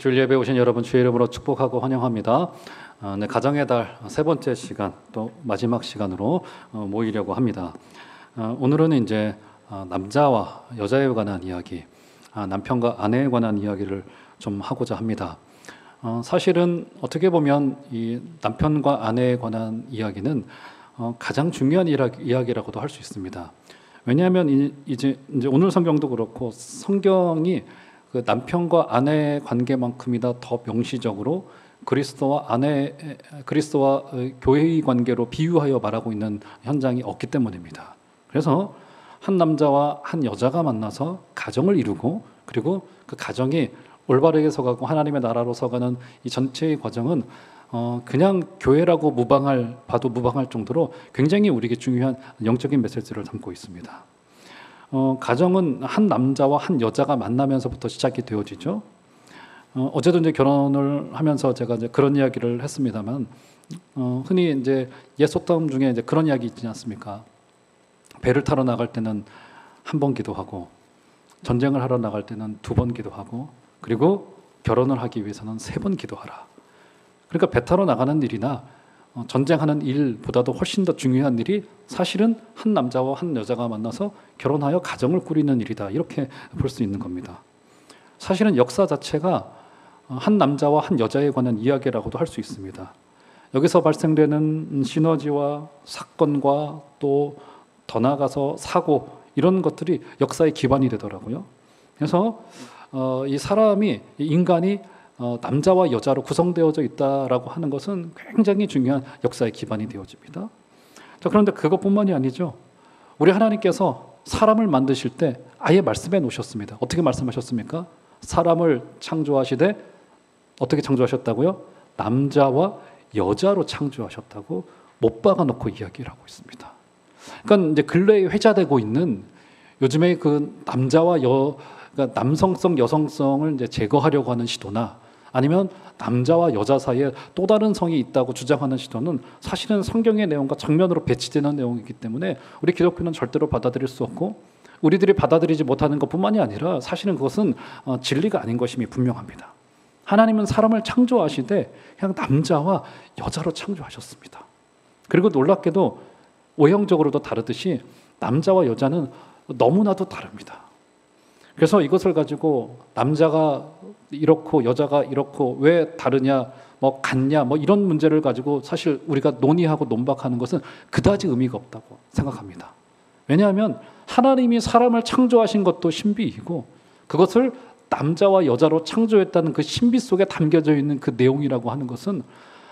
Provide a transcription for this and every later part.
주일 예배 오신 여러분 주의 이름으로 축복하고 환영합니다. 네, 가정의 달 세 번째 시간 또 마지막 시간으로 모이려고 합니다. 오늘은 이제 남자와 여자에 관한 이야기, 남편과 아내에 관한 이야기를 좀 하고자 합니다. 사실은 어떻게 보면 이 남편과 아내에 관한 이야기는 가장 중요한 이야기라고도 할 수 있습니다. 왜냐하면 이제 오늘 성경도 그렇고 성경이 그 남편과 아내의 관계만큼이나 더 명시적으로 그리스도와 교회의 관계로 비유하여 말하고 있는 현장이 없기 때문입니다. 그래서 한 남자와 한 여자가 만나서 가정을 이루고 그리고 그 가정이 올바르게 서가고 하나님의 나라로 서가는 이 전체의 과정은 그냥 교회라고 봐도 무방할 정도로 굉장히 우리에게 중요한 영적인 메시지를 담고 있습니다. 가정은 한 남자와 한 여자가 만나면서부터 시작이 되어지죠. 어제도 이제 결혼을 하면서 제가 이제 그런 이야기를 했습니다만, 흔히 이제 옛 속담 중에 이제 그런 이야기 있지 않습니까? 배를 타러 나갈 때는 한 번 기도하고, 전쟁을 하러 나갈 때는 2번 기도하고, 그리고 결혼을 하기 위해서는 3번 기도하라. 그러니까 배 타러 나가는 일이나 전쟁하는 일보다도 훨씬 더 중요한 일이 사실은 한 남자와 한 여자가 만나서 결혼하여 가정을 꾸리는 일이다. 이렇게 볼 수 있는 겁니다. 사실은 역사 자체가 한 남자와 한 여자에 관한 이야기라고도 할 수 있습니다. 여기서 발생되는 시너지와 사건과 또 더 나아가서 사고 이런 것들이 역사의 기반이 되더라고요. 그래서 이 인간이 남자와 여자로 구성되어져 있다라고 하는 것은 굉장히 중요한 역사의 기반이 되어집니다. 자, 그런데 그것뿐만이 아니죠. 우리 하나님께서 사람을 만드실 때 아예 말씀해 놓으셨습니다. 어떻게 말씀하셨습니까? 사람을 창조하시되 어떻게 창조하셨다고요? 남자와 여자로 창조하셨다고 못 박아 놓고 이야기를 하고 있습니다. 그러니까 이제 근래에 회자되고 있는 요즘에 그 그러니까 남성성, 여성성을 이제 제거하려고 하는 시도나 아니면 남자와 여자 사이에 또 다른 성이 있다고 주장하는 시도는 사실은 성경의 내용과 정면으로 배치되는 내용이기 때문에 우리 기독교는 절대로 받아들일 수 없고 우리들이 받아들이지 못하는 것뿐만이 아니라 사실은 그것은 진리가 아닌 것임이 분명합니다. 하나님은 사람을 창조하시되 그냥 남자와 여자로 창조하셨습니다. 그리고 놀랍게도 오형적으로도 다르듯이 남자와 여자는 너무나도 다릅니다. 그래서 이것을 가지고 남자가 이렇고 여자가 이렇고 왜 다르냐, 뭐 같냐, 뭐 이런 문제를 가지고 사실 우리가 논의하고 논박하는 것은 그다지 의미가 없다고 생각합니다. 왜냐하면 하나님이 사람을 창조하신 것도 신비이고 그것을 남자와 여자로 창조했다는 그 신비 속에 담겨져 있는 그 내용이라고 하는 것은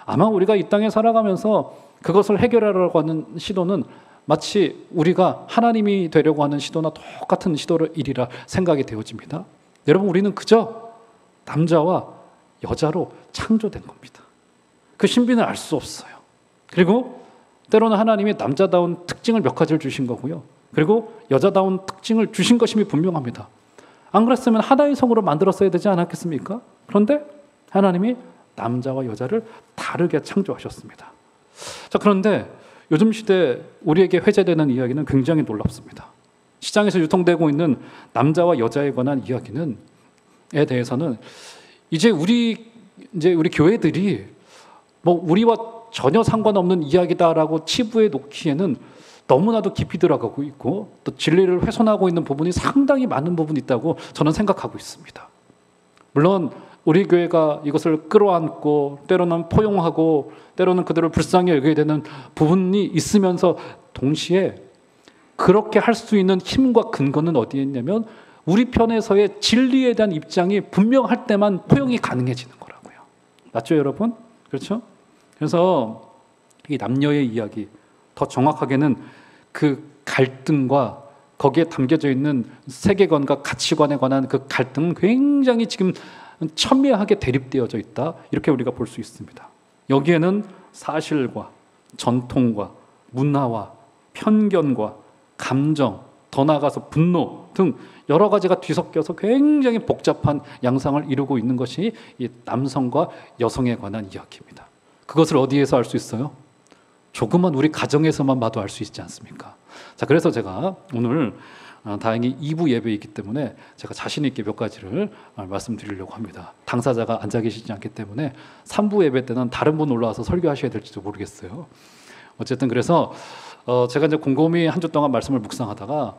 아마 우리가 이 땅에 살아가면서 그것을 해결하려고 하는 시도는 마치 우리가 하나님이 되려고 하는 시도나 똑같은 일이라 생각이 되어집니다. 여러분, 우리는 그저 남자와 여자로 창조된 겁니다. 그 신비는 알 수 없어요. 그리고 때로는 하나님이 남자다운 특징을 몇 가지를 주신 거고요. 그리고 여자다운 특징을 주신 것임이 분명합니다. 안 그랬으면 하나의 성으로 만들었어야 되지 않았겠습니까? 그런데 하나님이 남자와 여자를 다르게 창조하셨습니다. 자, 그런데 요즘 시대 우리에게 회자되는 이야기는 굉장히 놀랍습니다. 시장에서 유통되고 있는 남자와 여자에 관한 이야기에 대해서는 이제 우리 교회들이 뭐 우리와 전혀 상관없는 이야기다라고 치부해 놓기에는 너무나도 깊이 들어가고 있고 또 진리를 훼손하고 있는 부분이 상당히 많은 부분이 있다고 저는 생각하고 있습니다. 물론 우리 교회가 이것을 끌어안고 때로는 포용하고 때로는 그들을 불쌍히 여겨야 되는 부분이 있으면서 동시에 그렇게 할 수 있는 힘과 근거는 어디에 있냐면 우리 편에서의 진리에 대한 입장이 분명할 때만 포용이 가능해지는 거라고요. 맞죠, 여러분? 그렇죠? 그래서 이 남녀의 이야기, 더 정확하게는 그 갈등과 거기에 담겨져 있는 세계관과 가치관에 관한 그 갈등은 굉장히 지금 첨예하게 대립되어져 있다. 이렇게 우리가 볼 수 있습니다. 여기에는 사실과 전통과 문화와 편견과 감정, 더 나아가서 분노 등 여러 가지가 뒤섞여서 굉장히 복잡한 양상을 이루고 있는 것이 이 남성과 여성에 관한 이야기입니다. 그것을 어디에서 알 수 있어요? 조그만 우리 가정에서만 봐도 알 수 있지 않습니까? 자, 그래서 제가 오늘 다행히 2부 예배이기 때문에 제가 자신 있게 몇 가지를 말씀드리려고 합니다. 당사자가 앉아 계시지 않기 때문에 3부 예배 때는 다른 분 올라와서 설교하셔야 될지도 모르겠어요. 어쨌든 그래서 제가 이제 곰곰이 한 주 동안 말씀을 묵상하다가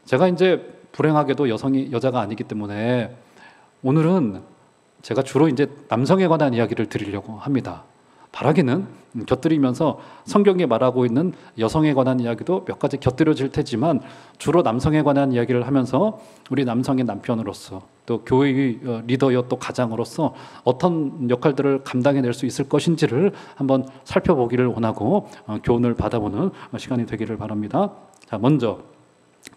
제가 이제 불행하게도 여자가 아니기 때문에 오늘은 제가 주로 이제 남성에 관한 이야기를 드리려고 합니다. 바라기는 곁들이면서 성경에 말하고 있는 여성에 관한 이야기도 몇 가지 곁들여질 테지만 주로 남성에 관한 이야기를 하면서 우리 남성의 남편으로서 또 교회의 리더여 또 가장으로서 어떤 역할들을 감당해낼 수 있을 것인지를 한번 살펴보기를 원하고 교훈을 받아보는 시간이 되기를 바랍니다. 자, 먼저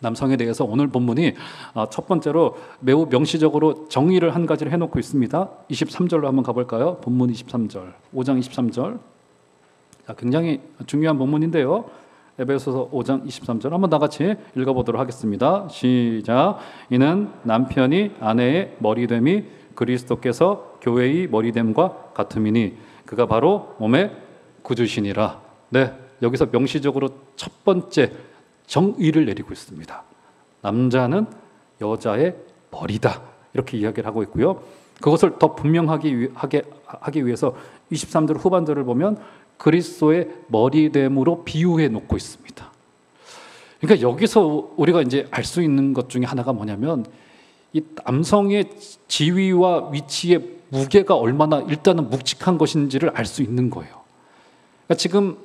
남성에 대해서 오늘 본문이 첫 번째로 매우 명시적으로 정의를 한 가지를 해놓고 있습니다. 23절로 한번 가볼까요? 본문 23절, 5장 23절. 자, 굉장히 중요한 본문인데요. 에베소서 5장 23절 한번 다 같이 읽어보도록 하겠습니다. 시작. 이는 남편이 아내의 머리됨이 그리스도께서 교회의 머리됨과 같음이니 그가 바로 몸의 구주시니라. 네, 여기서 명시적으로 첫 번째 정의를 내리고 있습니다. 남자는 여자의 머리다 이렇게 이야기를 하고 있고요. 그것을 더 분명하게 하기 위해서 23절 후반절을 보면 그리스도의 머리됨으로 비유해 놓고 있습니다. 그러니까 여기서 우리가 이제 알 수 있는 것 중에 하나가 뭐냐면 이 남성의 지위와 위치의 무게가 얼마나 일단은 묵직한 것인지를 알 수 있는 거예요. 그러니까 지금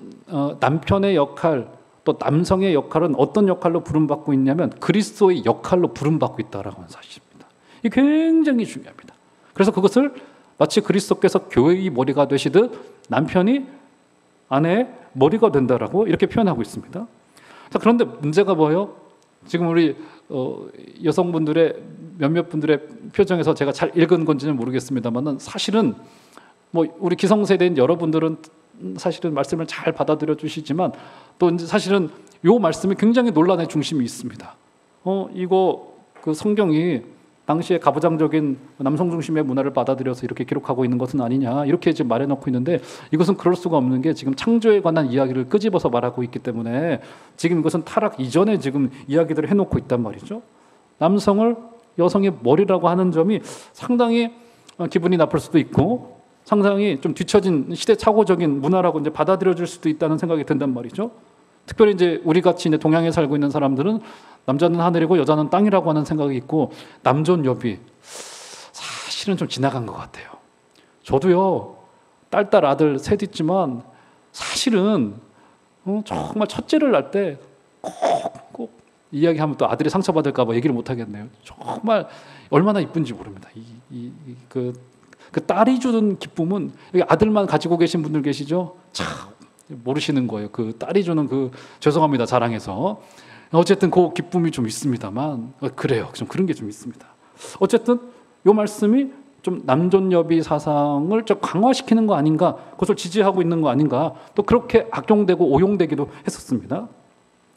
남편의 역할 또 남성의 역할은 어떤 역할로 부름받고 있냐면 그리스도의 역할로 부름받고 있다라고 하는 사실입니다. 이게 굉장히 중요합니다. 그래서 그것을 마치 그리스도께서 교회의 머리가 되시듯 남편이 아내의 머리가 된다라고 이렇게 표현하고 있습니다. 자, 그런데 문제가 뭐예요? 지금 우리 여성분들의 몇몇 분들의 표정에서 제가 잘 읽은 건지는 모르겠습니다만은 사실은 뭐 우리 기성세대인 여러분들은 사실은 말씀을 잘 받아들여 주시지만 또 이제 사실은 요 말씀이 굉장히 논란의 중심이 있습니다. 이거 그 성경이 당시에 가부장적인 남성 중심의 문화를 받아들여서 이렇게 기록하고 있는 것은 아니냐 이렇게 지금 말해놓고 있는데 이것은 그럴 수가 없는 게 지금 창조에 관한 이야기를 끄집어서 말하고 있기 때문에 지금 이것은 타락 이전에 지금 이야기들을 해놓고 있단 말이죠. 남성을 여성의 머리라고 하는 점이 상당히 기분이 나쁠 수도 있고 상당히 좀 뒤처진 시대착오적인 문화라고 이제 받아들여질 수도 있다는 생각이 든단 말이죠. 특별히 이제 우리 같이 이제 동양에 살고 있는 사람들은 남자는 하늘이고 여자는 땅이라고 하는 생각이 있고 남존여비 사실은 좀 지나간 것 같아요. 저도요 딸 아들 셋 있지만 사실은 정말 첫째를 낳을 때 꼭 이야기하면 또 아들이 상처받을까 봐 얘기를 못 하겠네요. 정말 얼마나 이쁜지 모릅니다. 그 딸이 주는 기쁨은 아들만 가지고 계신 분들 계시죠? 참 모르시는 거예요. 그 딸이 주는 죄송합니다 자랑해서 어쨌든 그 기쁨이 좀 있습니다만 그래요. 좀 그런 게 좀 있습니다. 어쨌든 이 말씀이 좀 남존여비 사상을 좀 강화시키는 거 아닌가, 그것을 지지하고 있는 거 아닌가, 또 그렇게 악용되고 오용되기도 했었습니다.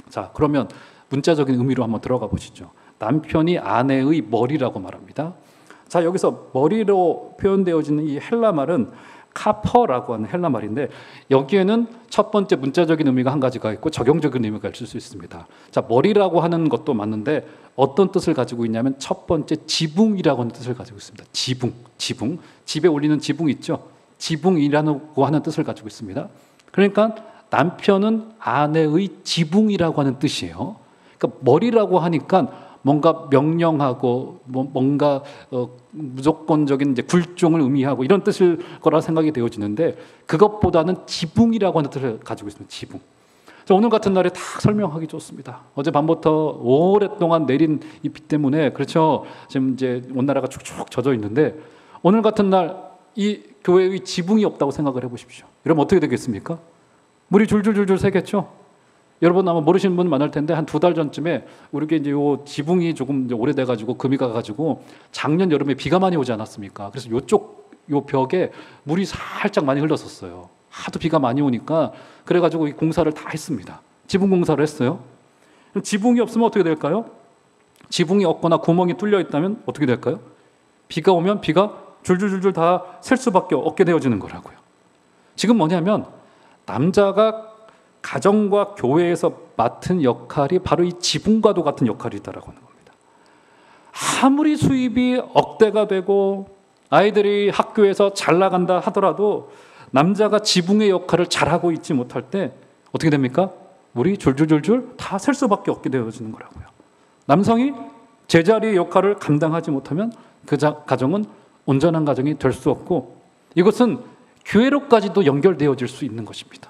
자, 그러면 문자적인 의미로 한번 들어가 보시죠. 남편이 아내의 머리라고 말합니다. 자, 여기서 머리로 표현되어지는 이 헬라 말은 카퍼라고 하는 헬라 말인데 여기에는 첫 번째 문자적인 의미가 한 가지가 있고 적용적인 의미가 있을 수 있습니다. 자, 머리라고 하는 것도 맞는데 어떤 뜻을 가지고 있냐면 첫 번째 지붕이라고 하는 뜻을 가지고 있습니다. 지붕. 집에 올리는 지붕 있죠? 지붕이라고 하는 뜻을 가지고 있습니다. 그러니까 남편은 아내의 지붕이라고 하는 뜻이에요. 그러니까 머리라고 하니까 뭔가 명령하고 뭔가 무조건적인 이제 굴종을 의미하고 이런 뜻일 거라 생각이 되어지는데 그것보다는 지붕이라고 하는 뜻을 가지고 있습니다. 지붕. 자, 오늘 같은 날에 딱 설명하기 좋습니다. 어제 밤부터 오랫동안 내린 이 비 때문에 그렇죠. 지금 이제 온 나라가 축축 젖어 있는데 오늘 같은 날 이 교회의 지붕이 없다고 생각을 해보십시오. 이러면 어떻게 되겠습니까? 물이 줄줄줄줄 새겠죠. 여러분 아마 모르시는 분 많을 텐데 한 2달 전쯤에 우리게 이제 요 지붕이 조금 이제 오래돼가지고 금이 가가지고 작년 여름에 비가 많이 오지 않았습니까? 그래서 요쪽 요 벽에 물이 살짝 많이 흘렀었어요. 하도 비가 많이 오니까 그래가지고 이 공사를 다 했습니다. 지붕 공사를 했어요. 지붕이 없으면 어떻게 될까요? 지붕이 없거나 구멍이 뚫려 있다면 어떻게 될까요? 비가 오면 비가 줄줄줄줄 다 셀 수밖에 없게 되어지는 거라고요. 지금 뭐냐면 남자가 가정과 교회에서 맡은 역할이 바로 이 지붕과도 같은 역할이다라고 하는 겁니다. 아무리 수입이 억대가 되고 아이들이 학교에서 잘 나간다 하더라도 남자가 지붕의 역할을 잘하고 있지 못할 때 어떻게 됩니까? 물이 줄줄줄줄 다 셀 수밖에 없게 되어지는 거라고요. 남성이 제자리의 역할을 감당하지 못하면 그 가정은 온전한 가정이 될 수 없고 이것은 교회로까지도 연결되어질 수 있는 것입니다.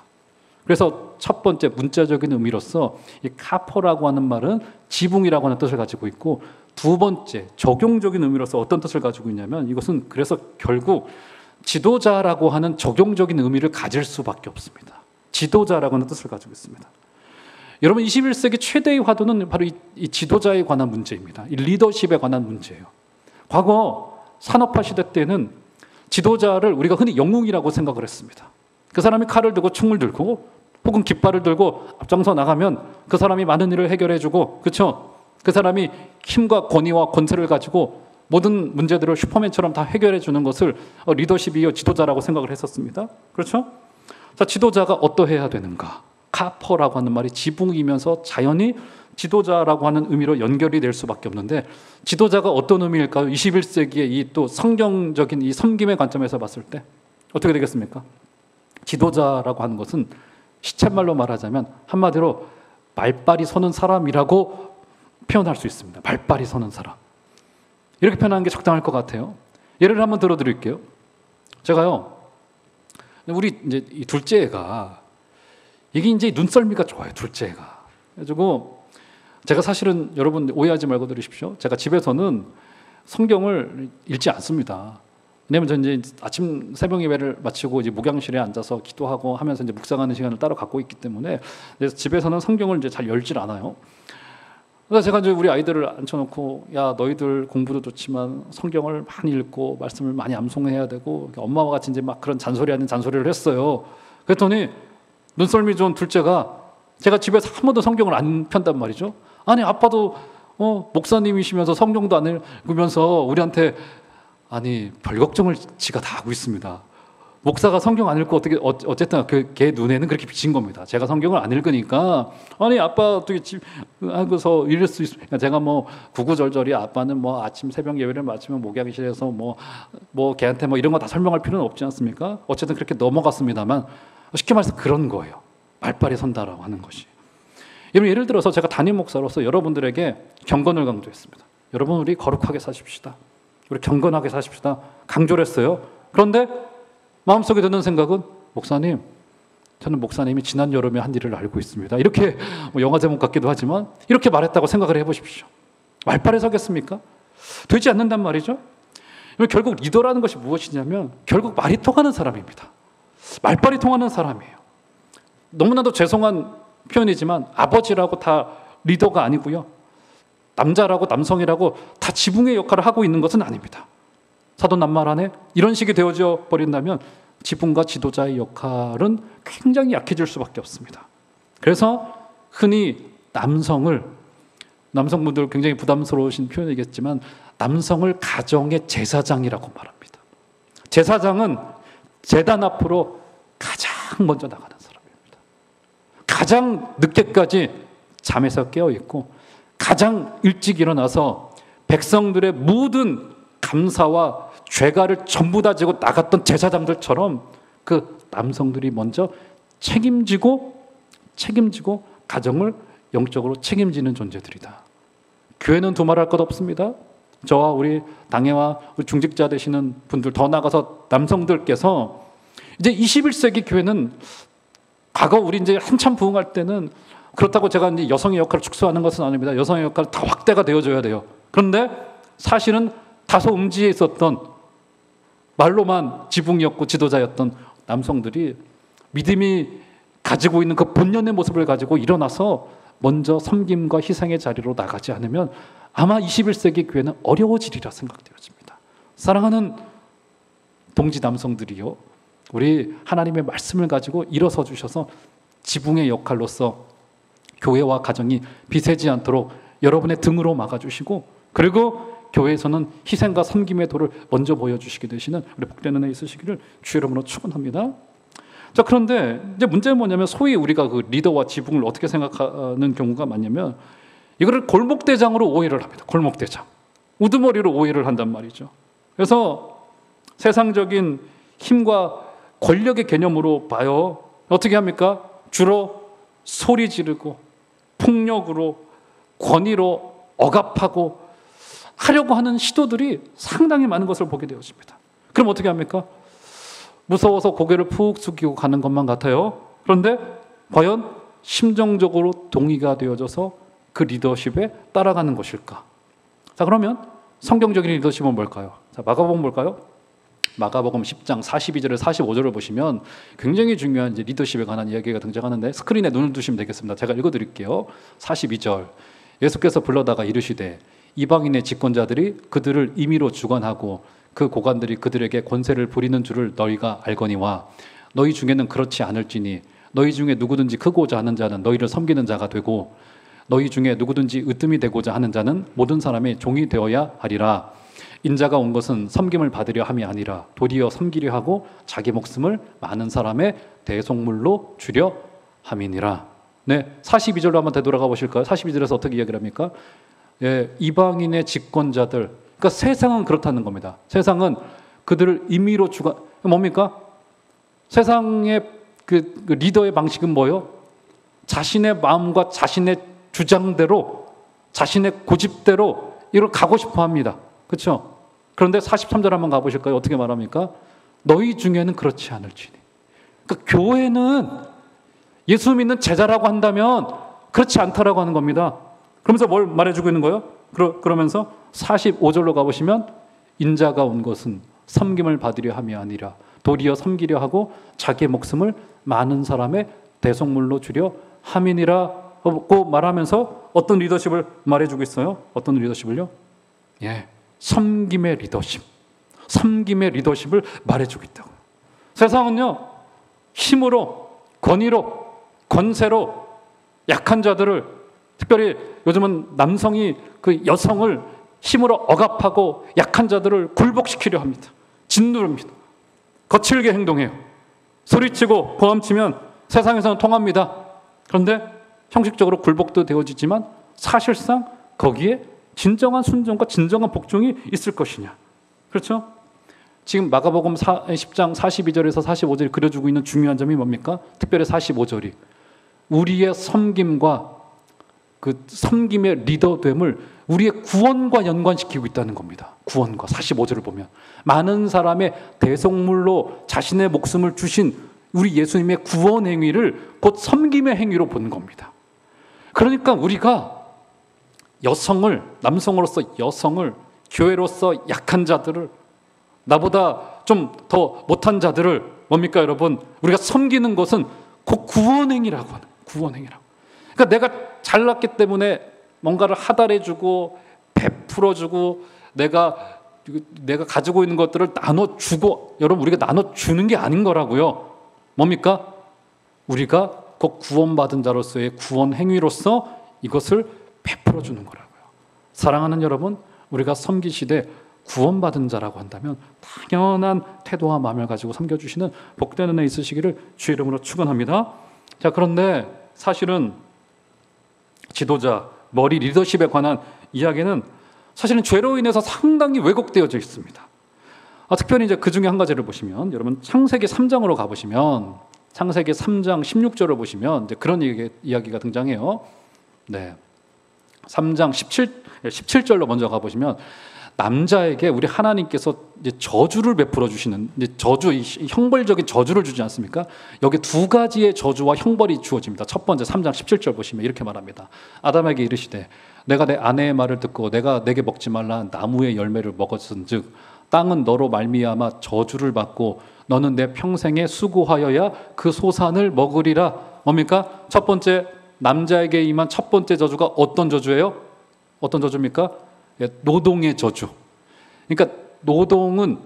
그래서 첫 번째 문자적인 의미로서 이 카포라고 하는 말은 지붕이라고 하는 뜻을 가지고 있고, 두 번째 적용적인 의미로서 어떤 뜻을 가지고 있냐면 이것은 그래서 결국 지도자라고 하는 적용적인 의미를 가질 수밖에 없습니다. 지도자라고 하는 뜻을 가지고 있습니다. 여러분 21세기 최대의 화두는 바로 이 지도자에 관한 문제입니다. 이 리더십에 관한 문제예요. 과거 산업화 시대 때는 지도자를 우리가 흔히 영웅이라고 생각을 했습니다. 그 사람이 칼을 들고 총을 들고 혹은 깃발을 들고 앞장서 나가면 그 사람이 많은 일을 해결해주고, 그렇죠? 그 사람이 힘과 권위와 권세를 가지고 모든 문제들을 슈퍼맨처럼 다 해결해주는 것을 리더십이요 지도자라고 생각을 했었습니다. 그렇죠? 자, 지도자가 어떠해야 되는가? 카퍼라고 하는 말이 지붕이면서 자연히 지도자라고 하는 의미로 연결이 될 수밖에 없는데, 지도자가 어떤 의미일까요? 21세기의 이 또 성경적인 이 섬김의 관점에서 봤을 때 어떻게 되겠습니까? 지도자라고 하는 것은 시쳇말로 말하자면 한마디로 말빨이 서는 사람이라고 표현할 수 있습니다. 말빨이 서는 사람. 이렇게 표현하는 게 적당할 것 같아요. 예를 한번 들어드릴게요. 제가요, 우리 이제 이 둘째 애가 이게 이제 눈썰미가 좋아요. 둘째 애가. 그래가지고 제가 사실은 여러분 오해하지 말고 들으십시오. 제가 집에서는 성경을 읽지 않습니다. 왜냐면 저는 이제 아침 새벽 예배를 마치고 이제 목양실에 앉아서 기도하고 하면서 이제 묵상하는 시간을 따로 갖고 있기 때문에 집에서는 성경을 이제 잘 열질 않아요. 그래서 제가 이제 우리 아이들을 앉혀놓고, 야, 너희들 공부도 좋지만 성경을 많이 읽고 말씀을 많이 암송해야 되고, 엄마와 같이 이제 막 그런 잔소리 아닌 잔소리를 했어요. 그랬더니 눈썰미 좋은 둘째가 제가 집에서 한 번도 성경을 안 편단 말이죠. 아니, 아빠도 목사님이시면서 성경도 안 읽으면서 우리한테, 아니, 별 걱정을 지가 다 하고 있습니다. 목사가 성경 안 읽고 어쨌든 걔 눈에는 그렇게 비친 겁니다. 제가 성경을 안 읽으니까, 아니, 아빠 어떻게 하고서 이럴 수 있습니까? 제가 뭐 구구절절히 아빠는 뭐 아침 새벽 예배를 마치면 목양실에서 뭐 걔한테 뭐 이런 거 다 설명할 필요는 없지 않습니까? 어쨌든 그렇게 넘어갔습니다만, 쉽게 말해서 그런 거예요. 말빨이 선다라고 하는 것이. 예를 들어서 제가 담임 목사로서 여러분들에게 경건을 강조했습니다. 여러분, 우리 거룩하게 사십시다. 우리 경건하게 사십시다. 강조를 했어요. 그런데 마음속에 드는 생각은, 목사님, 저는 목사님이 지난 여름에 한 일을 알고 있습니다. 이렇게 영화 제목 같기도 하지만 이렇게 말했다고 생각을 해보십시오. 말빨에 서겠습니까? 되지 않는단 말이죠. 결국 리더라는 것이 무엇이냐면 결국 말이 통하는 사람입니다. 말빨이 통하는 사람이에요. 너무나도 죄송한 표현이지만 아버지라고 다 리더가 아니고요, 남자라고 남성이라고 다 지붕의 역할을 하고 있는 것은 아닙니다. 사도 낱말 안에 이런 식이 되어져 버린다면 지붕과 지도자의 역할은 굉장히 약해질 수밖에 없습니다. 그래서 흔히 남성분들 굉장히 부담스러우신 표현이겠지만 남성을 가정의 제사장이라고 말합니다. 제사장은 제단 앞으로 가장 먼저 나가는 사람입니다. 가장 늦게까지 잠에서 깨어있고 가장 일찍 일어나서 백성들의 모든 감사와 죄가를 전부 다 지고 나갔던 제사장들처럼 그 남성들이 먼저 책임지고 가정을 영적으로 책임지는 존재들이다. 교회는 두말할 것 없습니다. 저와 우리 당회와 우리 중직자 되시는 분들, 더 나아가서 남성들께서 이제 21세기 교회는, 과거 우리 이제 한참 부흥할 때는, 그렇다고 제가 이제 여성의 역할을 축소하는 것은 아닙니다. 여성의 역할은 다 확대가 되어져야 돼요. 그런데 사실은 다소 음지에 있었던, 말로만 지붕이었고 지도자였던 남성들이 믿음이 가지고 있는 그 본연의 모습을 가지고 일어나서 먼저 섬김과 희생의 자리로 나가지 않으면 아마 21세기 교회는 어려워지리라 생각되어집니다. 사랑하는 동지 남성들이요, 우리 하나님의 말씀을 가지고 일어서 주셔서 지붕의 역할로서 교회와 가정이 비세지 않도록 여러분의 등으로 막아주시고, 그리고 교회에서는 희생과 섬김의 도를 먼저 보여주시게 되시는 우리 복된 은혜 있으시기를 주 이름으로 축원합니다. 자, 그런데 이제 문제는 뭐냐면 소위 우리가 그 리더와 지붕을 어떻게 생각하는 경우가 많냐면 이거를 골목대장으로 오해를 합니다. 골목대장. 우두머리로 오해를 한단 말이죠. 그래서 세상적인 힘과 권력의 개념으로 봐요. 어떻게 합니까? 주로 소리 지르고 폭력으로 권위로 억압하고 하려고 하는 시도들이 상당히 많은 것을 보게 되었습니다. 그럼 어떻게 합니까? 무서워서 고개를 푹 숙이고 가는 것만 같아요. 그런데 과연 심정적으로 동의가 되어져서 그 리더십에 따라가는 것일까? 자, 그러면 성경적인 리더십은 뭘까요? 자, 마가복음 볼까요? 마가복음 10장 42절에 45절을 보시면 굉장히 중요한 이제 리더십에 관한 이야기가 등장하는데 스크린에 눈을 두시면 되겠습니다. 제가 읽어드릴게요. 42절. 예수께서 불러다가 이르시되 이방인의 집권자들이 그들을 임의로 주관하고 그 고관들이 그들에게 권세를 부리는 줄을 너희가 알거니와 너희 중에는 그렇지 않을지니 너희 중에 누구든지 크고자 하는 자는 너희를 섬기는 자가 되고 너희 중에 누구든지 으뜸이 되고자 하는 자는 모든 사람의 종이 되어야 하리라. 인자가 온 것은 섬김을 받으려 함이 아니라 도리어 섬기려 하고 자기 목숨을 많은 사람의 대속물로 주려 함이니라. 네, 42절로 한번 되돌아가 보실까요? 42절에서 어떻게 이야기를 합니까? 예, 이방인의 집권자들, 그러니까 세상은 그렇다는 겁니다. 세상은 그들을 임의로 주관, 뭡니까? 세상의 그 리더의 방식은 뭐예요? 자신의 마음과 자신의 주장대로, 자신의 고집대로 이걸 가고 싶어 합니다. 그렇죠? 그런데 43절 한번 가보실까요? 어떻게 말합니까? 너희 중에는 그렇지 않을지니. 그러니까 교회는 예수 믿는 제자라고 한다면 그렇지 않다라고 하는 겁니다. 그러면서 뭘 말해주고 있는 거예요? 그러면서 45절로 가보시면 인자가 온 것은 섬김을 받으려 함이 아니라 도리어 섬기려 하고 자기의 목숨을 많은 사람의 대속물로 주려 함이니라고 말하면서 어떤 리더십을 말해주고 있어요? 어떤 리더십을요? 예, 섬김의 리더십, 섬김의 리더십을 말해주고 있다고. 세상은요, 힘으로, 권위로, 권세로 약한 자들을, 특별히 요즘은 남성이 그 여성을 힘으로 억압하고 약한 자들을 굴복시키려 합니다. 짓누릅니다. 거칠게 행동해요. 소리치고 고함치면 세상에서는 통합니다. 그런데 형식적으로 굴복도 되어지지만 사실상 거기에 진정한 순종과 진정한 복종이 있을 것이냐. 그렇죠? 지금 마가복음 10장 42절에서 45절이 그려주고 있는 중요한 점이 뭡니까? 특별히 45절이 우리의 섬김과 그 섬김의 리더됨을 우리의 구원과 연관시키고 있다는 겁니다. 구원과 45절을 보면 많은 사람의 대속물로 자신의 목숨을 주신 우리 예수님의 구원 행위를 곧 섬김의 행위로 보는 겁니다. 그러니까 우리가 여성을, 남성으로서 여성을, 교회로서 약한 자들을, 나보다 좀 더 못한 자들을 뭡니까 여러분? 우리가 섬기는 것은 곧 구원행위라고 하는, 구원행위라고. 그러니까 내가 잘났기 때문에 뭔가를 하달해주고 베풀어주고 내가 가지고 있는 것들을 나눠주고, 여러분 우리가 나눠주는 게 아닌 거라고요. 뭡니까? 우리가 곧 구원받은 자로서의 구원 행위로서 이것을 베풀어주는 거라고요. 사랑하는 여러분, 우리가 섬기시되 구원받은 자라고 한다면 당연한 태도와 마음을 가지고 섬겨주시는 복된 은혜 있으시기를 주의 이름으로 축원합니다. 자, 그런데 사실은 지도자, 머리 리더십에 관한 이야기는 사실은 죄로 인해서 상당히 왜곡되어져 있습니다. 특별히 이제 그 중에 한 가지를 보시면, 여러분 창세기 3장으로 가보시면, 창세기 3장 16절을 보시면 이제 그런 이야기가 등장해요. 네, 3장 17절로 먼저 가보시면 남자에게 우리 하나님께서 이제 저주를 베풀어 주시는, 이제 저주, 형벌적인 저주를 주지 않습니까? 여기 두 가지의 저주와 형벌이 주어집니다. 첫 번째 3장 17절 보시면 이렇게 말합니다. 아담에게 이르시되 내가 내 아내의 말을 듣고 내가 내게 먹지 말라 한 나무의 열매를 먹었은즉 땅은 너로 말미암아 저주를 받고 너는 내 평생에 수고하여야 그 소산을 먹으리라. 뭡니까? 첫 번째, 남자에게 임한 첫 번째 저주가 어떤 저주예요? 어떤 저주입니까? 노동의 저주. 그러니까 노동은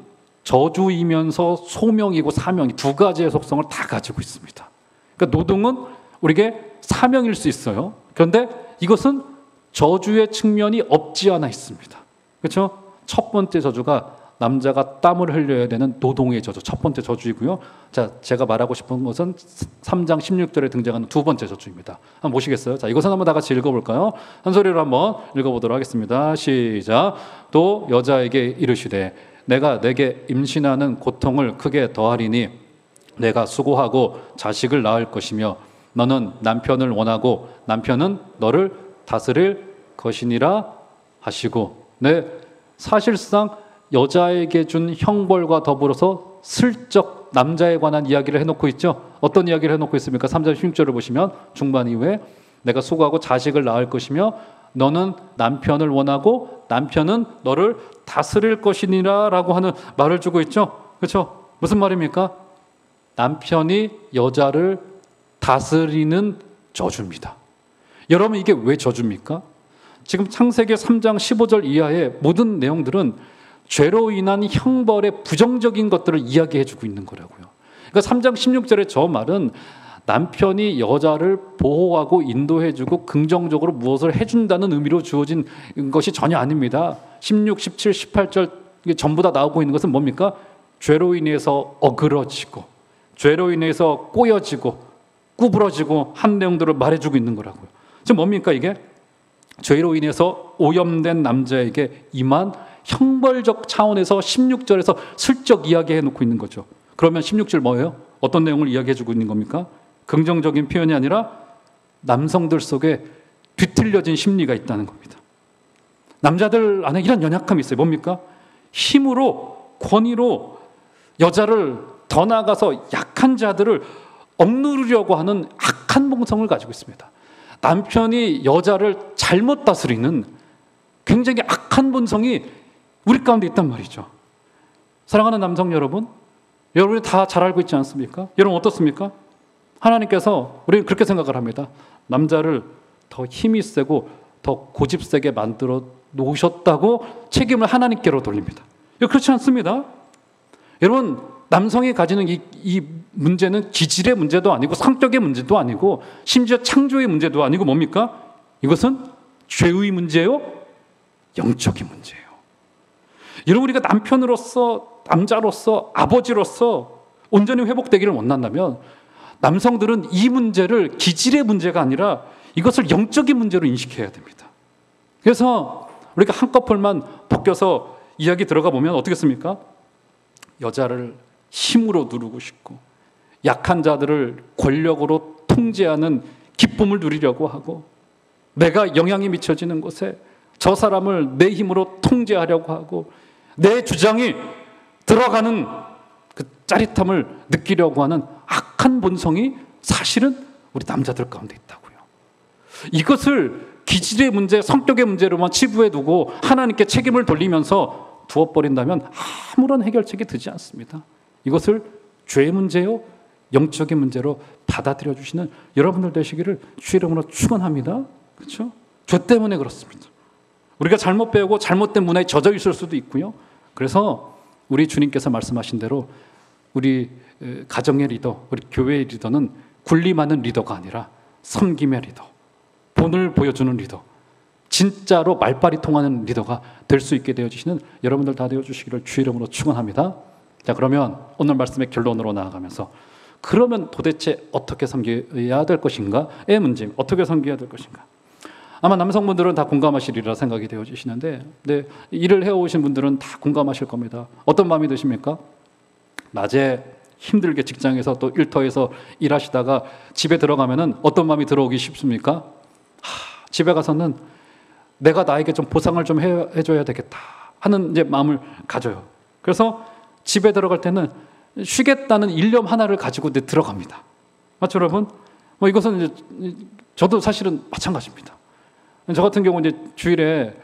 저주이면서 소명이고 사명이 두 가지의 속성을 다 가지고 있습니다. 그러니까 노동은 우리에게 사명일 수 있어요. 그런데 이것은 저주의 측면이 없지 않아 있습니다. 그렇죠? 첫 번째 저주가 남자가 땀을 흘려야 되는 노동의 저주, 첫 번째 저주이고요. 자, 제가 말하고 싶은 것은 3장 16절에 등장하는 두 번째 저주입니다. 한번 보시겠어요? 자, 이것은 한번 다 같이 읽어볼까요? 한 소리로 한번 읽어보도록 하겠습니다. 시작. 또 여자에게 이르시되 내가 내게 임신하는 고통을 크게 더하리니 내가 수고하고 자식을 낳을 것이며 너는 남편을 원하고 남편은 너를 다스릴 것이니라 하시고, 네, 사실상 여자에게 준 형벌과 더불어서 슬쩍 남자에 관한 이야기를 해놓고 있죠. 어떤 이야기를 해놓고 있습니까? 3장 16절을 보시면 중반 이후에 내가 수고하고 자식을 낳을 것이며 너는 남편을 원하고 남편은 너를 다스릴 것이니라 라고 하는 말을 주고 있죠. 그렇죠? 무슨 말입니까? 남편이 여자를 다스리는 저주입니다. 여러분, 이게 왜 저주입니까? 지금 창세기 3장 15절 이하의 모든 내용들은 죄로 인한 형벌의 부정적인 것들을 이야기해주고 있는 거라고요. 그러니까 3장 16절의 저 말은 남편이 여자를 보호하고 인도해주고 긍정적으로 무엇을 해준다는 의미로 주어진 것이 전혀 아닙니다. 16, 17, 18절 전부 다 나오고 있는 것은 뭡니까? 죄로 인해서 어그러지고 죄로 인해서 꼬여지고 구부러지고 한 내용들을 말해주고 있는 거라고요. 지금 뭡니까 이게? 죄로 인해서 오염된 남자에게 임한 형벌적 차원에서 16절에서 슬쩍 이야기해 놓고 있는 거죠. 그러면 16절 뭐예요? 어떤 내용을 이야기해 주고 있는 겁니까? 긍정적인 표현이 아니라 남성들 속에 뒤틀려진 심리가 있다는 겁니다. 남자들 안에 이런 연약함이 있어요. 뭡니까? 힘으로, 권위로 여자를 더 나아가서 약한 자들을 억누르려고 하는 악한 본성을 가지고 있습니다. 남편이 여자를 잘못 다스리는 굉장히 악한 본성이 우리 가운데 있단 말이죠. 사랑하는 남성 여러분, 여러분이 다 잘 알고 있지 않습니까? 여러분 어떻습니까? 하나님께서 우리는 그렇게 생각을 합니다. 남자를 더 힘이 세고 더 고집세게 만들어 놓으셨다고 책임을 하나님께로 돌립니다. 그렇지 않습니다. 여러분, 남성이 가지는 이 문제는 기질의 문제도 아니고 성격의 문제도 아니고 심지어 창조의 문제도 아니고 뭡니까? 이것은 죄의 문제요, 영적인 문제예요. 여러분, 우리가 남편으로서, 남자로서, 아버지로서 온전히 회복되기를 원한다면 남성들은 이 문제를 기질의 문제가 아니라 이것을 영적인 문제로 인식해야 됩니다. 그래서 우리가 한꺼풀만 벗겨서 이야기 들어가 보면 어떻겠습니까? 여자를 힘으로 누르고 싶고 약한 자들을 권력으로 통제하는 기쁨을 누리려고 하고 내가 영향이 미쳐지는 곳에 저 사람을 내 힘으로 통제하려고 하고 내 주장이 들어가는 그 짜릿함을 느끼려고 하는 악한 본성이 사실은 우리 남자들 가운데 있다고요. 이것을 기질의 문제, 성격의 문제로만 치부해 두고 하나님께 책임을 돌리면서 두어버린다면 아무런 해결책이 되지 않습니다. 이것을 죄의 문제요, 영적인 문제로 받아들여 주시는 여러분들 되시기를 주의 이름으로 축원합니다. 그렇죠? 죄 때문에 그렇습니다. 우리가 잘못 배우고 잘못된 문화에 젖어 있을 수도 있고요. 그래서 우리 주님께서 말씀하신 대로 우리 가정의 리더, 우리 교회의 리더는 군림하는 리더가 아니라 섬김의 리더, 본을 보여주는 리더, 진짜로 말빨이 통하는 리더가 될 수 있게 되어주시는 여러분들 다 되어주시기를 주의 이름으로 축원합니다. 자, 그러면 오늘 말씀의 결론으로 나아가면서 그러면 도대체 어떻게 섬겨야 될 것인가의 문제, 어떻게 섬겨야 될 것인가. 아마 남성분들은 다 공감하시리라 생각이 되어지시는데, 네, 일을 해오신 분들은 다 공감하실 겁니다. 어떤 마음이 드십니까? 낮에 힘들게 직장에서 또 일터에서 일하시다가 집에 들어가면은 어떤 마음이 들어오기 쉽습니까? 집에 가서는 내가 나에게 좀 보상을 좀 해줘야 되겠다 하는 이제 마음을 가져요. 그래서 집에 들어갈 때는 쉬겠다는 일념 하나를 가지고 들어갑니다. 맞죠, 여러분? 이것은 이제 저도 사실은 마찬가지입니다. 저 같은 경우 이제 주일에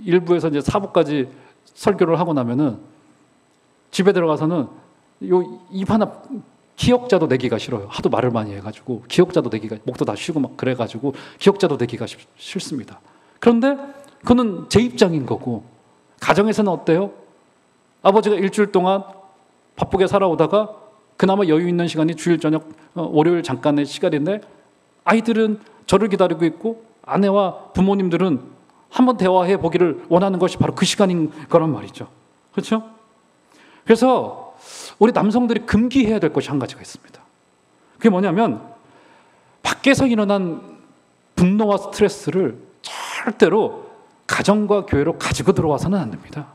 일부에서 이제 사부까지 설교를 하고 나면은 집에 들어가서는 입 하나 기억자도 내기가 싫어요. 하도 말을 많이 해가지고 기억자도 내기가, 목도 다 쉬고 막 그래가지고 기억자도 내기가 싫습니다. 그런데 그는 제 입장인 거고, 가정에서는 어때요? 아버지가 일주일 동안 바쁘게 살아오다가 그나마 여유 있는 시간이 주일 저녁 월요일 잠깐의 시간인데 아이들은 저를 기다리고 있고 아내와 부모님들은 한번 대화해 보기를 원하는 것이 바로 그 시간인 거란 말이죠. 그렇죠? 그래서 우리 남성들이 금기해야 될 것이 한 가지가 있습니다. 그게 뭐냐면 밖에서 일어난 분노와 스트레스를 절대로 가정과 교회로 가지고 들어와서는 안 됩니다.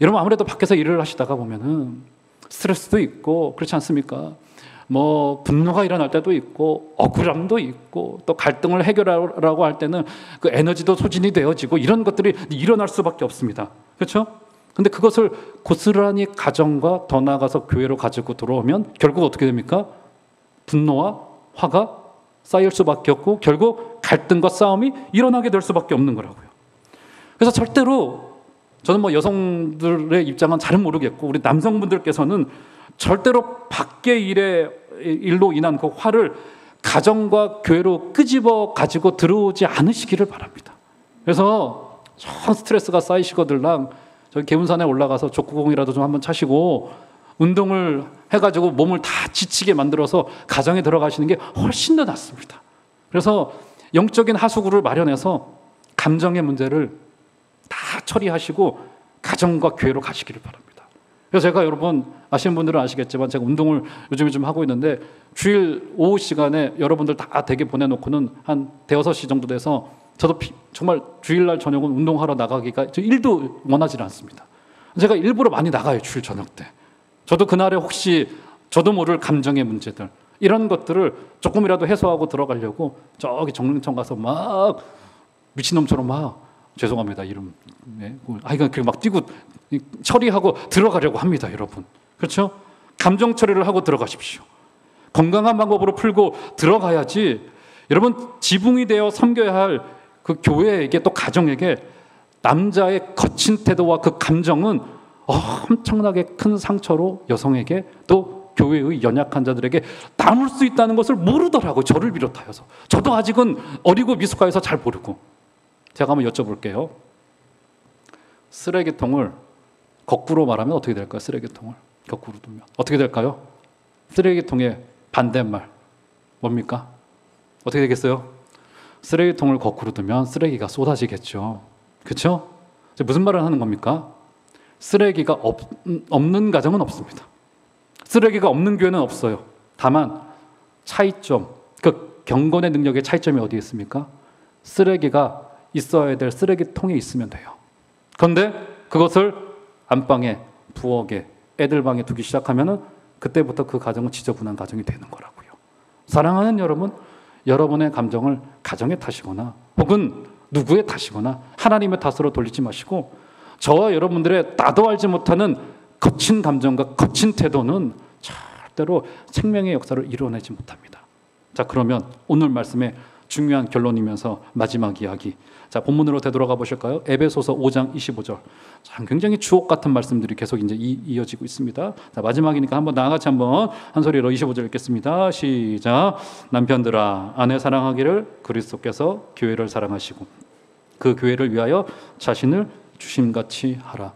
여러분 아무래도 밖에서 일을 하시다가 보면은 스트레스도 있고 그렇지 않습니까? 뭐 분노가 일어날 때도 있고 억울함도 있고 또 갈등을 해결하라고 할 때는 그 에너지도 소진이 되어지고 이런 것들이 일어날 수밖에 없습니다. 그렇죠? 근데 그것을 고스란히 가정과 더 나아가서 교회로 가지고 들어오면 결국 어떻게 됩니까? 분노와 화가 쌓일 수밖에 없고 결국 갈등과 싸움이 일어나게 될 수밖에 없는 거라고요. 그래서 절대로 저는 뭐 여성들의 입장은 잘은 모르겠고 우리 남성분들께서는 절대로 밖의 일로 인한 그 화를 가정과 교회로 끄집어 가지고 들어오지 않으시기를 바랍니다. 그래서 전 스트레스가 쌓이시거들랑 저기 계운산에 올라가서 족구공이라도 좀 한번 차시고 운동을 해가지고 몸을 다 지치게 만들어서 가정에 들어가시는 게 훨씬 더 낫습니다. 그래서 영적인 하수구를 마련해서 감정의 문제를 다 처리하시고 가정과 교회로 가시기를 바랍니다. 그래서 제가 여러분 아시는 분들은 아시겠지만 제가 운동을 요즘에 좀 하고 있는데 주일 오후 시간에 여러분들 다 댁에 보내놓고는 한 대여섯 시 정도 돼서 저도 정말 주일날 저녁은 운동하러 나가기가 1도 원하지 않습니다. 제가 일부러 많이 나가요. 주일 저녁 때. 저도 그날에 혹시 저도 모를 감정의 문제들 이런 것들을 조금이라도 해소하고 들어가려고 저기 정릉청 가서 막 미친놈처럼 막 죄송합니다 이름 그냥 막 뛰고 처리하고 들어가려고 합니다. 여러분 그렇죠? 감정 처리를 하고 들어가십시오. 건강한 방법으로 풀고 들어가야지. 여러분 지붕이 되어 섬겨야 할 그 교회에게 또 가정에게 남자의 거친 태도와 그 감정은 엄청나게 큰 상처로 여성에게 또 교회의 연약한 자들에게 남을 수 있다는 것을 모르더라고요. 저를 비롯하여서. 저도 아직은 어리고 미숙해서 잘 모르고. 제가 한번 여쭤볼게요. 쓰레기통을 거꾸로 말하면 어떻게 될까요? 쓰레기통을 거꾸로 두면 어떻게 될까요? 쓰레기통의 반대말 뭡니까? 어떻게 되겠어요? 쓰레기통을 거꾸로 두면 쓰레기가 쏟아지겠죠. 그렇죠? 무슨 말을 하는 겁니까? 쓰레기가 없는 가정은 없습니다. 쓰레기가 없는 교회는 없어요. 다만 차이점, 그 경건의 능력의 차이점이 어디에 있습니까? 쓰레기가 있어야 될 쓰레기통에 있으면 돼요. 그런데 그것을 안방에, 부엌에, 애들 방에 두기 시작하면은 그때부터 그 가정은 지저분한 가정이 되는 거라고요. 사랑하는 여러분, 여러분의 감정을 가정의 탓이거나 혹은 누구의 탓이거나 하나님의 탓으로 돌리지 마시고 저와 여러분들의 나도 알지 못하는 거친 감정과 거친 태도는 절대로 생명의 역사를 이루어내지 못합니다. 자, 그러면 오늘 말씀의 중요한 결론이면서 마지막 이야기. 자, 본문으로 되돌아가 보실까요? 에베소서 5장 25절. 참 굉장히 주옥 같은 말씀들이 계속 이제 이어지고 있습니다. 자, 마지막이니까 한번 나같이 한번 한 소리로 25절 읽겠습니다. 시작. 남편들아 아내 사랑하기를 그리스도께서 교회를 사랑하시고 그 교회를 위하여 자신을 주심같이 하라.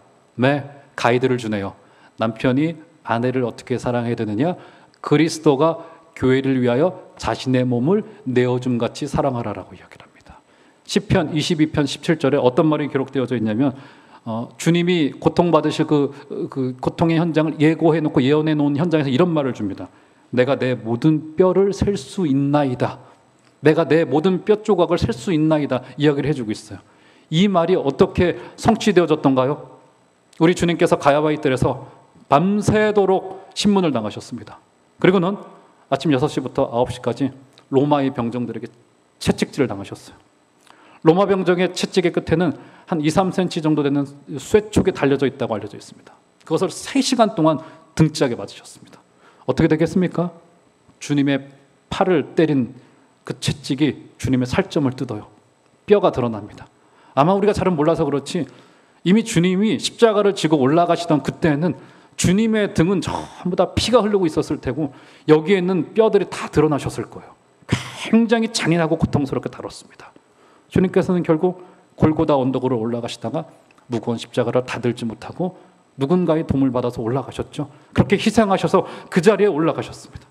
가이드를 주네요. 남편이 아내를 어떻게 사랑해야 되느냐? 그리스도가 교회를 위하여 자신의 몸을 내어줌같이 사랑하라라고 이야기를 합니다. 시편 22편 17절에 어떤 말이 기록되어져 있냐면 주님이 고통받으실 그 고통의 현장을 예고해 놓고 예언해 놓은 현장에서 이런 말을 줍니다. 내가 내 모든 뼈를 셀 수 있나이다. 내가 내 모든 뼈 조각을 셀 수 있나이다. 이야기를 해주고 있어요. 이 말이 어떻게 성취되어졌던가요? 우리 주님께서 가야바이 뜰에서 밤새도록 신문을 당하셨습니다. 그리고는 아침 6시부터 9시까지 로마의 병정들에게 채찍질을 당하셨어요. 로마 병정의 채찍의 끝에는 한 2, 3cm 정도 되는 쇠촉이 달려져 있다고 알려져 있습니다. 그것을 3시간 동안 등짝에 맞으셨습니다. 어떻게 되겠습니까? 주님의 팔을 때린 그 채찍이 주님의 살점을 뜯어요. 뼈가 드러납니다. 아마 우리가 잘은 몰라서 그렇지 이미 주님이 십자가를 지고 올라가시던 그때는 주님의 등은 전부 다 피가 흐르고 있었을 테고 여기에 있는 뼈들이 다 드러나셨을 거예요. 굉장히 잔인하고 고통스럽게 다뤘습니다. 주님께서는 결국 골고다 언덕으로 올라가시다가 무거운 십자가를 다 들지 못하고 누군가의 도움을 받아서 올라가셨죠. 그렇게 희생하셔서 그 자리에 올라가셨습니다.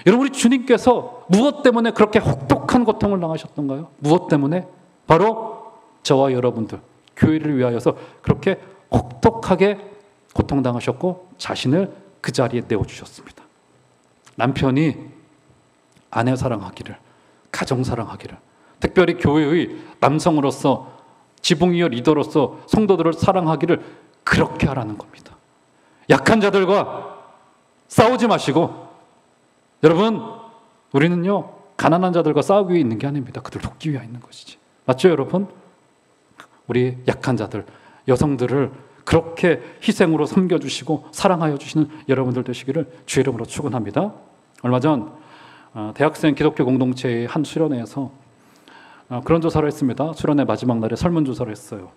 여러분, 우리 주님께서 무엇 때문에 그렇게 혹독한 고통을 당하셨던가요? 무엇 때문에? 바로 저와 여러분들, 교회를 위하여서 그렇게 혹독하게 고통당하셨고 자신을 그 자리에 내어주셨습니다. 남편이 아내 사랑하기를, 가정 사랑하기를, 특별히 교회의 남성으로서 지붕이여 리더로서 성도들을 사랑하기를 그렇게 하라는 겁니다. 약한 자들과 싸우지 마시고, 여러분, 우리는요 가난한 자들과 싸우기 위해 있는 게 아닙니다. 그들 돕기 위해 있는 것이지. 맞죠, 여러분? 우리 약한 자들, 여성들을 그렇게 희생으로 섬겨주시고 사랑하여 주시는 여러분들 되시기를 주의 이름으로 축원합니다. 얼마 전 대학생 기독교 공동체의 한 수련회에서 그런 조사를 했습니다. 수련회 마지막 날에 설문조사를 했어요.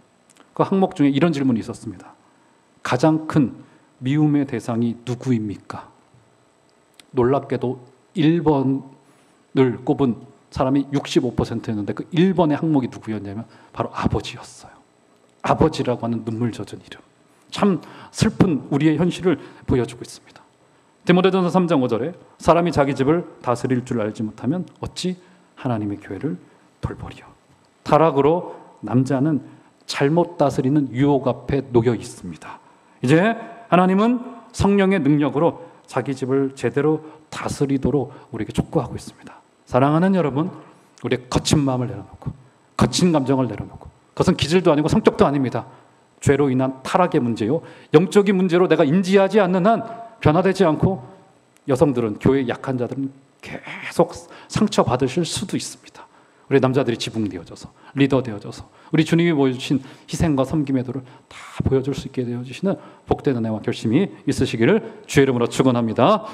그 항목 중에 이런 질문이 있었습니다. 가장 큰 미움의 대상이 누구입니까? 놀랍게도 1번을 꼽은 사람이 65%였는데 그 1번의 항목이 누구였냐면 바로 아버지였어요. 아버지라고 하는 눈물 젖은 이름. 참 슬픈 우리의 현실을 보여주고 있습니다. 디모데전서 3장 5절에 사람이 자기 집을 다스릴 줄 알지 못하면 어찌 하나님의 교회를 돌보리요. 타락으로 남자는 잘못 다스리는 유혹 앞에 놓여 있습니다. 이제 하나님은 성령의 능력으로 자기 집을 제대로 다스리도록 우리에게 촉구하고 있습니다. 사랑하는 여러분, 우리의 거친 마음을 내려놓고 거친 감정을 내려놓고, 그것은 기질도 아니고 성격도 아닙니다. 죄로 인한 타락의 문제요, 영적인 문제로 내가 인지하지 않는 한 변화되지 않고 여성들은, 교회의 약한 자들은 계속 상처받으실 수도 있습니다. 우리 남자들이 지붕 되어져서, 리더 되어져서, 우리 주님이 보여주신 희생과 섬김의 도를 다 보여줄 수 있게 되어주시는 복된 은혜와 결심이 있으시기를 주의 이름으로 축원합니다.